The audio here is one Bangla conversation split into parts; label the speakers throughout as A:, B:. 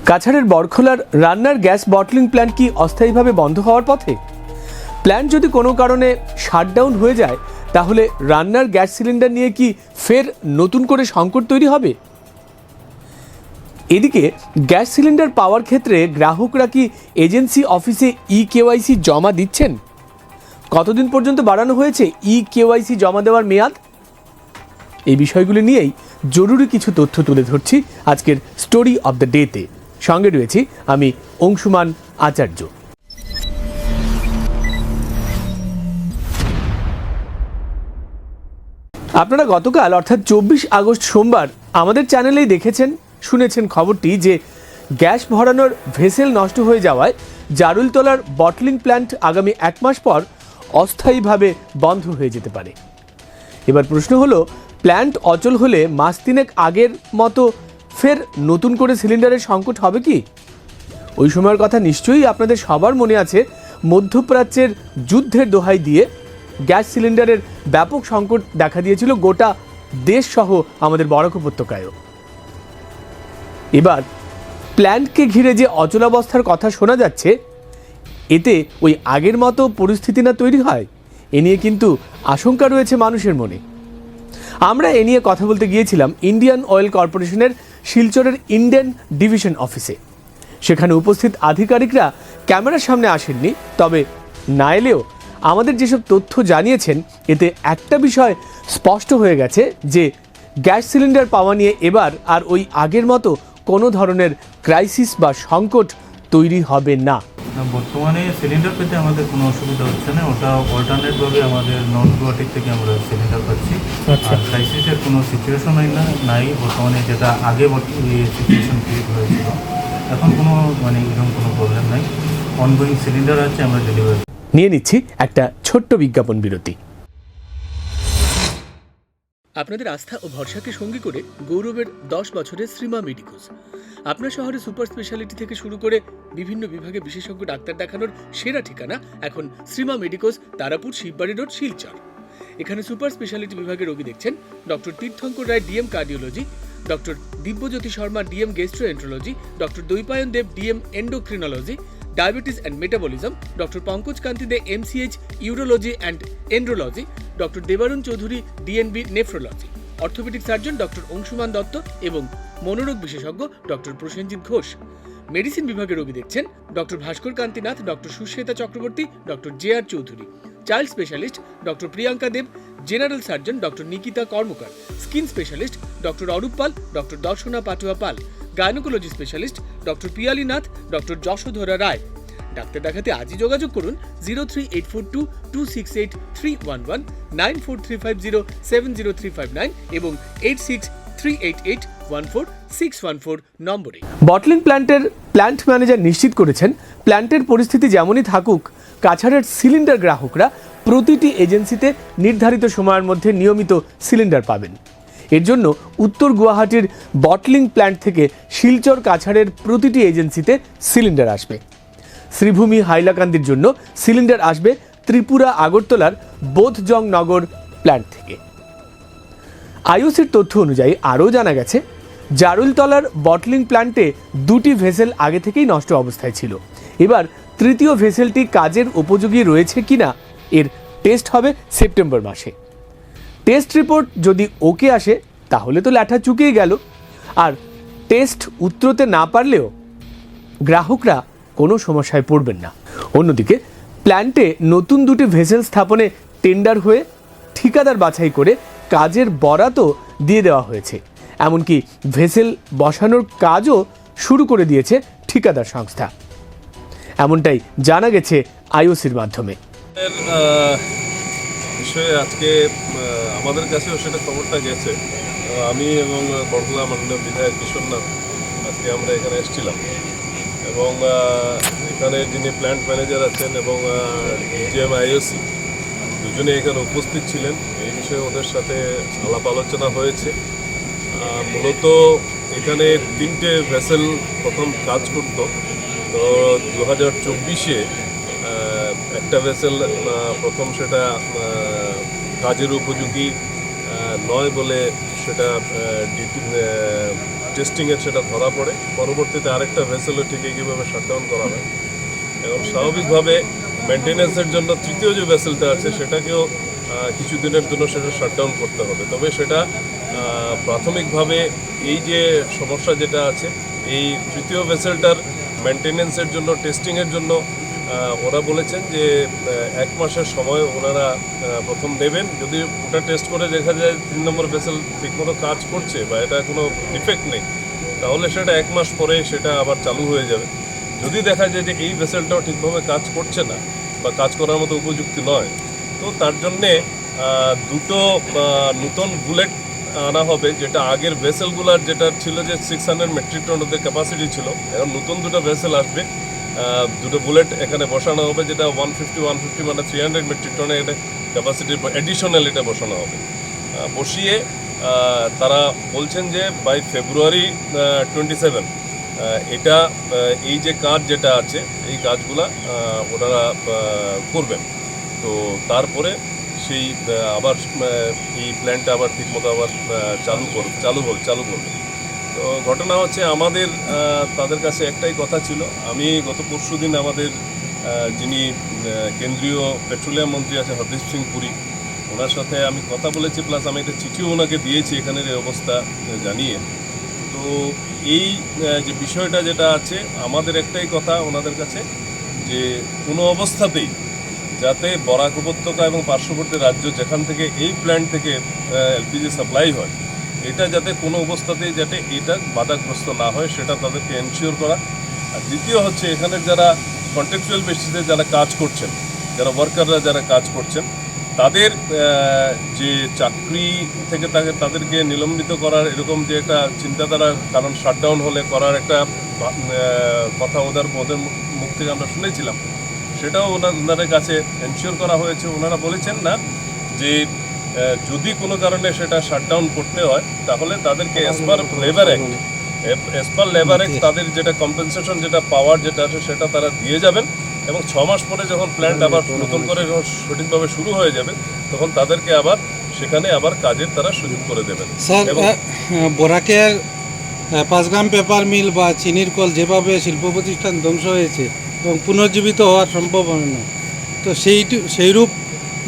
A: কাছাড়ের বরখোলার রান্নার গ্যাস বটলিং প্ল্যান্ট কি অস্থায়ীভাবে বন্ধ হওয়ার পথে? প্ল্যান্ট যদি কোনো কারণে শাটডাউন হয়ে যায় তাহলে রান্নার গ্যাস সিলিন্ডার নিয়ে কি ফের নতুন করে সংকট তৈরি হবে? এদিকে গ্যাস সিলিন্ডার পাওয়ার ক্ষেত্রে গ্রাহকরা কি এজেন্সি অফিসে কেওয়াইসি জমা দিচ্ছেন? কতদিন পর্যন্ত বাড়ানো হয়েছে কেওয়াইসি জমা দেওয়ার মেয়াদ? এই বিষয়গুলি নিয়েই জরুরি কিছু তথ্য তুলে ধরছি আজকের স্টোরি অব দ্য ডেতে। সঙ্গে রয়েছি আমি অংশুমান আচার্য। আপনারা গতকাল অর্থাৎ 24 আগস্ট সোমবার আমাদের চ্যানেলেই দেখেছেন শুনেছেন খবরটি যে গ্যাস ভরানোর ভেসেল নষ্ট হয়ে যাওয়ায় জারুলতলার বটলিং প্ল্যান্ট আগামী 1 মাস পর অস্থায়ীভাবে বন্ধ হয়ে যেতে পারে। এবার প্রশ্ন হলো, প্ল্যান্ট অচল হলে মাস তিনেক আগের মতো ফের নতুন করে সিলিন্ডারের সংকট হবে কি? ওই সময়ের কথা নিশ্চয়ই আপনাদের সবার মনে আছে। মধ্যপ্রাচ্যের যুদ্ধের দোহাই দিয়ে গ্যাস সিলিন্ডারের ব্যাপক সংকট দেখা দিয়েছিল গোটা দেশ সহ আমাদের বরাক উপত্যকায়ও। এবার প্ল্যান্টকে ঘিরে যে অচলাবস্থার কথা শোনা যাচ্ছে, এতে ওই আগের মতো পরিস্থিতি না তৈরি হয়, এ নিয়ে কিন্তু আশঙ্কা রয়েছে মানুষের মনে। আমরা এ নিয়ে কথা বলতে গিয়েছিলাম ইন্ডিয়ান অয়েল কর্পোরেশনের শিলচরের ইন্ডিয়ান ডিভিশন অফিসে। সেখানে উপস্থিত আধিকারিকরা ক্যামেরার সামনে আসেননি, তবে না এলেও আমাদের যেসব তথ্য জানিয়েছেন এতে একটা বিষয় স্পষ্ট হয়ে গেছে যে গ্যাস সিলিন্ডার পাওয়া নিয়ে এবার আর ওই আগের মতো কোনো ধরনের ক্রাইসিস বা সংকট তৈরি হবে না।
B: বর্তমানে সিলিন্ডার পেতে আমাদের কোনো অসুবিধা হচ্ছে না। ওটা অল্টারনেটভাবে আমাদের নন গুয়াহাটি থেকে আমরা সিলিন্ডার পাচ্ছি। আর ক্রাইসিসের কোনো সিচুয়েশনই নাই বর্তমানে, যেটা আগে সিচুয়েশন ক্রিয়েট হয়েছিল। এখন কোনো এরকম কোনো প্রবলেম নাই। অনগোয়িং সিলিন্ডার আছে, আমরা ডেলিভারি
A: নিয়ে নিচ্ছি একটা ছোট্ট বিজ্ঞাপন বিরতি। আপনাদের আস্থা ও ভরসাকে সঙ্গী করে গৌরবের 10 বছরের শ্রীমা মেডিকোজ। আপনার শহরে সুপার স্পেশালিটি থেকে শুরু করে বিভিন্ন বিভাগে বিশেষজ্ঞ ডাক্তার দেখানোর সেরা ঠিকানা এখন শ্রীমা মেডিকোজ, তারাপুর, শিববাড়ি রোড, শিলচর। এখানে সুপার স্পেশালিটি বিভাগে রোগী দেখছেন doctor Tirthankar Roy, DM cardiology, doctor Dibyajyoti Sharma, DM gastroenterology, doctor Dwaipayan Deb, DM endocrinology, diabetes and metabolism, doctor Pankaj Kanti Dey, MCH urology and andrology, doctor Debarun Chowdhury, DNB nephrology, orthopaedic surgeon doctor Anshuman Dutta এবং মনোরোগ বিশেষজ্ঞ ডক্টর প্রসেনজিৎ ঘোষ। মেডিসিন বিভাগে রোগী দেখছেন doctor Bhaskar Kantinath, doctor Susweta Chakraborty, doctor JR. Chowdhury, child specialist doctor Priyanka Deb, general surgeon doctor Nikita Karmakar, skin specialist doctor Arup Pal, doctor Darshana Patua Pal, gynaecology specialist doctor Piyali Nath, doctor Jashodhara Roy. ডাক্তার দেখাতে আজই যোগাযোগ করুন 038422683119, 9435070359 এবং 8638814614 নম্বরে। বটলিং প্ল্যান্টের প্ল্যান্ট ম্যানেজার নিশ্চিত করেছেন, প্ল্যান্টের পরিস্থিতি যেমনই থাকুক, কাছাড়ের সিলিন্ডার গ্রাহকরা প্রতিটি এজেন্সিতে নির্ধারিত সময়ের মধ্যে নিয়মিত সিলিন্ডার পাবেন। এর জন্য উত্তর গুয়াহাটির বটলিং প্ল্যান্ট থেকে শিলচর, কাছাড়ের প্রতিটি এজেন্সিতে সিলিন্ডার আসবে। শ্রীভূমি, হাইলাকান্দির জন্য সিলিন্ডার আসবে ত্রিপুরা আগরতলার বোধজং নগর প্ল্যান্ট থেকে। আইওসির তথ্য অনুযায়ী আরও জানা গেছে, জারুলতলার বটলিং প্ল্যান্টে 2টি ভেসেল আগে থেকেই নষ্ট অবস্থায় ছিল। এবার তৃতীয় ভেসেলটি কাজের উপযোগী রয়েছে কিনা এর টেস্ট হবে সেপ্টেম্বর মাসে। টেস্ট রিপোর্ট যদি ওকে আসে তাহলে তো ল্যাঠা চুকেই গেল, আর টেস্ট উত্তরতে না পারলেও গ্রাহকরা কোনো সমস্যায় পড়বেন না। অন্যদিকে প্ল্যান্টে নতুন 2টি ভেসেল স্থাপনে টেন্ডার হয়ে ঠিকাদার বাছাই করে কাজের বরাতও দিয়ে দেওয়া হয়েছে। এমনকি ভেসেল বসানোর কাজও শুরু করে দিয়েছে ঠিকাদার সংস্থা। এমনটাই জানা গেছে আইওসির মাধ্যমে।
C: বিষয়ে আজকে আমাদের কাছেও সেটা খবরটা গেছে। আমি এবং বরখোলা মাননীয় বিধায়ক কিশোরনাথ আজকে আমরা এখানে এসেছিলাম এবং এখানে যিনি প্ল্যান্ট ম্যানেজার আছেন এবং ডিজিএম আইওসি দুজনে এখানে উপস্থিত ছিলেন। এই বিষয়ে ওদের সাথে আলাপ আলোচনা হয়েছে। মূলত এখানে 3টে ভেসেল প্রথম কাজ করতো। তো 2024-এ একটা ভেসেল প্রথম সেটা কাজের উপযোগী নয় বলে সেটা টেস্টিংয়ের সেটা ধরা পড়ে, পরবর্তীতে আরেকটা ভেসেলও ঠিক একইভাবে শাটডাউন করা হয় এবং স্বাভাবিকভাবে মেনটেন্যান্সের জন্য তৃতীয় যে ভেসেলটা আছে সেটাকেও কিছু দিনের জন্য সেটা শাটডাউন করতে হবে। তবে সেটা প্রাথমিকভাবে এই যে সমস্যা যেটা আছে এই তৃতীয় ভেসেলটার মেনটেন্যান্সের জন্য টেস্টিংয়ের জন্য ওরা বলেছেন যে 1 মাসের সময় ওনারা প্রথম নেবেন। যদি ওটা টেস্ট করে দেখা যায় 3 নম্বর ভেসেল ঠিকমতো কাজ করছে বা এটা কোনো ডিফেক্ট নেই, তাহলে সেটা 1 মাস পরে সেটা আবার চালু হয়ে যাবে। যদি দেখা যায় যে এই ভেসেলটাও ঠিকভাবে কাজ করছে না বা কাজ করার মতো উপযুক্ত নয়, তো তার জন্যে দুটো নতুন বুলেট আনা হবে, যেটা আগের ভেসেলগুলার যেটা ছিল যে 600 মেট্রিক টন ওদের ক্যাপাসিটি ছিল, এখন নতুন দুটো ভেসেল আসবে, দুটো বুলেট এখানে বসানো হবে, যেটা 150 মানে 300 মেট্রিক টনের এটা ক্যাপাসিটি অ্যাডিশনাল এটা বসানো হবে। বসিয়ে তারা বলছেন যে বাই ফেব্রুয়ারি 27 এটা এই যে কাজ যেটা আছে এই কাজগুলা ওনারা করবেন। তো তারপরে সেই আবার এই প্ল্যানটা আবার ঠিকমতো আবার চালু করবে। তো ঘটনা হচ্ছে আমাদের তাদের কাছে একটাই কথা ছিল। আমি গত পরশুদিন আমাদের যিনি কেন্দ্রীয় পেট্রোলিয়াম মন্ত্রী আছে হরদীপ সিং পুরী, ওনার সাথে আমি কথা বলেছি, প্লাস আমি একটা চিঠিও ওনাকে দিয়েছি এখানের এই অবস্থা জানিয়ে। তো এই যে বিষয়টা যেটা আছে আমাদের একটাই কথা ওনাদের কাছে, যে কোনো অবস্থাতেই যাতে বরাক উপত্যকা এবং পার্শ্ববর্তী রাজ্য যেখান থেকে এই প্ল্যান্ট থেকে এলপিজি সাপ্লাই হয়, এটা যাতে কোনো অবস্থাতেই যাতে এটা বাধাগ্রস্ত না হয় সেটা তাদেরকে এনশিওর করা। আর দ্বিতীয় হচ্ছে এখানে যারা কন্ট্রাকচুয়াল বেসিসে যারা কাজ করছেন, যারা ওয়ার্কাররা যারা কাজ করছেন, তাদের যে চাকরি থেকে তাদেরকে নিলম্বিত করার এরকম যে একটা চিন্তাধারা, কারণ শাটডাউন হলে করার একটা কথা ওদের মুখ থেকে আমরা শুনেছিলাম, সেটাও ওনাদের কাছে এনশিওর করা হয়েছে। ওনারা বলেছেন না যে যদি কোনো কারণে সেটা শাটডাউন করতে হয় তাহলে তাদেরকে এস পার লেবার অ্যাক্ট তাদের যেটা কম্পেনসেশন যেটা পাওয়ার যেটা আছে সেটা তারা দিয়ে যাবেন, এবং 6 মাস পরে যখন প্ল্যান্ট আবার নতুন করে সঠিকভাবে শুরু হয়ে যাবে তখন তাদেরকে আবার সেখানে আবার কাজের তারা সুযোগ করে দেবেন।
D: স্যার, বরাকের 5 গ্রাম পেপার মিল বা চিনির কল যেভাবে শিল্প প্রতিষ্ঠান ধ্বংস হয়েছে এবং পুনর্জীবিত হওয়ার সম্ভাবনা, তো সেইরূপ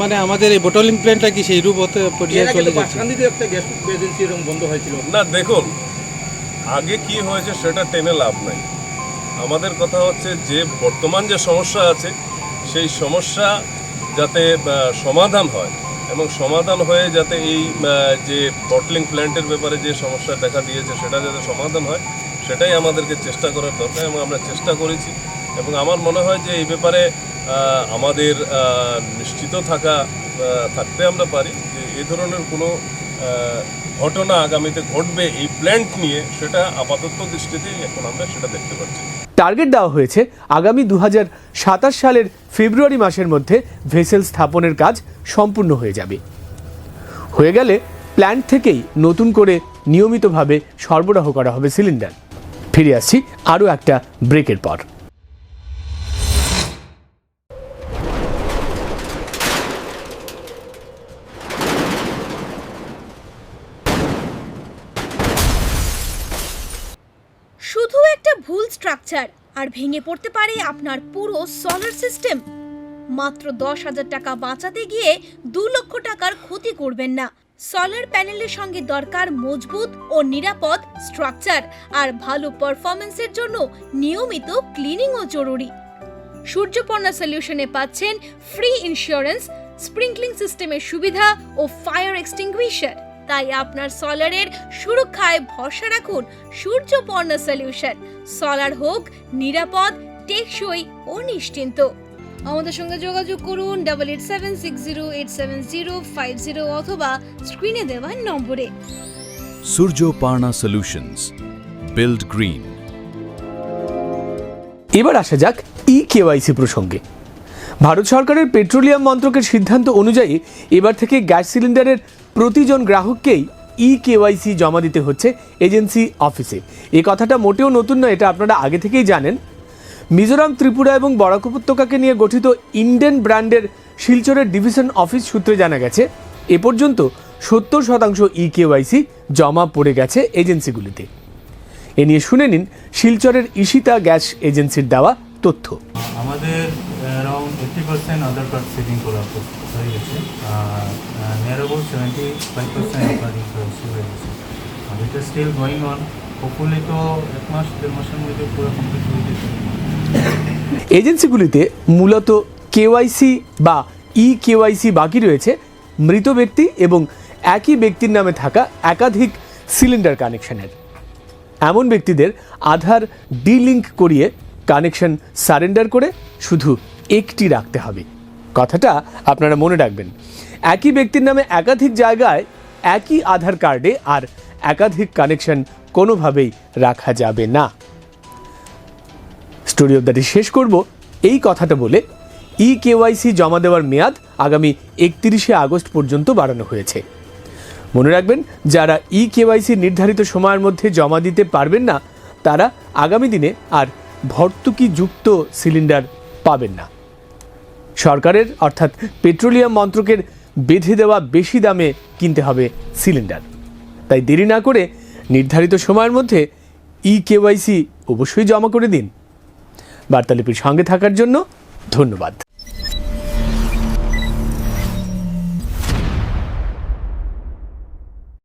D: মানে আমাদের এই বটলিং প্ল্যান্টটা কি সেইরূপ হতে পর্যায়ে চলে যাচ্ছে?
E: একটা গ্যাস এজেন্সি এরকম বন্ধ হয়েছিল
C: না, দেখুন আগে কি হয়েছে সেটা টেনে লাভ নাই। আমাদের কথা হচ্ছে যে বর্তমান যে সমস্যা আছে সেই সমস্যা যাতে সমাধান হয়, এবং সমাধান হয়ে যাতে এই যে বটলিং প্ল্যান্টের ব্যাপারে যে সমস্যা দেখা দিয়েছে সেটা যাতে সমাধান হয়, সেটাই আমাদেরকে চেষ্টা করার দরকার, এবং আমরা চেষ্টা করেছি। এবং আমার মনে হয় যে এই ব্যাপারে আমাদের নিশ্চিত থাকতে আমরা পারি যে এই ধরনের কোনো ঘটনা আগামীতে ঘটবে এই প্ল্যান্ট নিয়ে, সেটা আপাতত দৃষ্টিতে এখন আমরা সেটা দেখতে পাচ্ছি।
A: টার্গেট দেওয়া হয়েছে আগামী 2027 সালের ফেব্রুয়ারি মাসের মধ্যে ভেসেল স্থাপনের কাজ সম্পূর্ণ হয়ে যাবে। হয়ে গেলে প্ল্যান্ট থেকেই নতুন করে নিয়মিতভাবে সরবরাহ করা হবে সিলিন্ডার। ফিরে আসছি আরও একটা ব্রেকের পর।
F: শুধু একটা ভুল স্ট্রাকচার আর ভেঙে পড়তে পারে আপনার পুরো সোলার সিস্টেম। মাত্র 10,000 টাকা বাঁচাতে গিয়ে 2 লক্ষ টাকার ক্ষতি করবেন না। সোলার প্যানেলের সঙ্গে দরকার মজবুত ও নিরাপদ স্ট্রাকচার, আর ভালো পারফরম্যান্সের জন্য নিয়মিত ক্লিনিংও জরুরি। সূর্যপর্ণা সলিউশনে পাচ্ছেন ফ্রি ইন্স্যুরেন্স, স্প্রিংকলিং সিস্টেমের সুবিধা ও ফায়ার এক্সটিংগুইশার। তাই আপনার সোলারের সুরক্ষায় ভরসা রাখুন সূর্যপর্ণা সলিউশন। সোলার হোক নিরাপদ, টেকসই ও নিশ্চিন্ত। আমাদের সঙ্গে যোগাযোগ করুন 8876087050 অথবা স্ক্রিনে দেওয়া নম্বরে।
G: সূর্যপর্ণা সলিউশনস, বিল্ড গ্রিন।
A: এবার আসা যাক কেওয়াইসি প্রসঙ্গে। ভারত সরকারের পেট্রোলিয়াম মন্ত্রকের সিদ্ধান্ত অনুযায়ী এবার থেকে গ্যাস সিলিন্ডারের প্রতিজন গ্রাহককেই কেওয়াইসি জমা দিতে হচ্ছে এজেন্সি অফিসে। এই কথাটা মোটেও নতুন নয়, এটা আপনারা আগে থেকেই জানেন। মিজোরাম, ত্রিপুরা এবং বরাক উপত্যকাকে নিয়ে গঠিত ইন্ডেন ব্র্যান্ডের শিলচরের ডিভিশন অফিস সূত্রে জানা গেছে এ পর্যন্ত 70% কেওয়াইসি জমা পড়ে গেছে এজেন্সিগুলিতে। এ নিয়ে শুনে নিন শিলচরের ঈশিতা গ্যাস এজেন্সির দেওয়া তথ্য।
B: আমাদের অ্যারাউন্ড 80% আধার কার্ড সেটিং করা হয়ে গেছে, আর নিয়ার অ্যাবাউট 75% আপনার ইনফ্লুয়েন্স হয়ে গেছে। আর এটা স্টিল গোয়িং অন, হোপফুলি তো 1-1.5 মাসের মধ্যে পুরো কমপ্লিট হয়ে যেতে।
A: এজেন্সিগুলিতে মূলত কেওয়াইসি বা কেওয়াইসি বাকি রয়েছে মৃত ব্যক্তি এবং একই ব্যক্তির নামে থাকা একাধিক সিলিন্ডার কানেকশনের। এমন ব্যক্তিদের আধার ডিলিঙ্ক করিয়ে কানেকশন সারেন্ডার করে শুধু একটি রাখতে হবে। কথাটা আপনারা মনে রাখবেন, একই ব্যক্তির নামে একাধিক জায়গায় একই আধার কার্ডে আর একাধিক কানেকশন কোনোভাবেই রাখা যাবে না। স্টোরি অফ দ্যাটি শেষ করব এই কথাটা বলে, কেওয়াইসি জমা দেওয়ার মেয়াদ আগামী 31শে আগস্ট পর্যন্ত বাড়ানো হয়েছে। মনে রাখবেন, যারা কেওয়াইসি নির্ধারিত সময়ের মধ্যে জমা দিতে পারবেন না তারা আগামী দিনে আর ভর্তুকিযুক্ত সিলিন্ডার পাবেন না। সরকারের অর্থাৎ পেট্রোলিয়াম মন্ত্রকের বেঁধে দেওয়া বেশি দামে কিনতে হবে সিলিন্ডার। তাই দেরি না করে নির্ধারিত সময়ের মধ্যে কেওয়াইসি অবশ্যই জমা করে দিন। বার্তালিপির সঙ্গে থাকার জন্য ধন্যবাদ।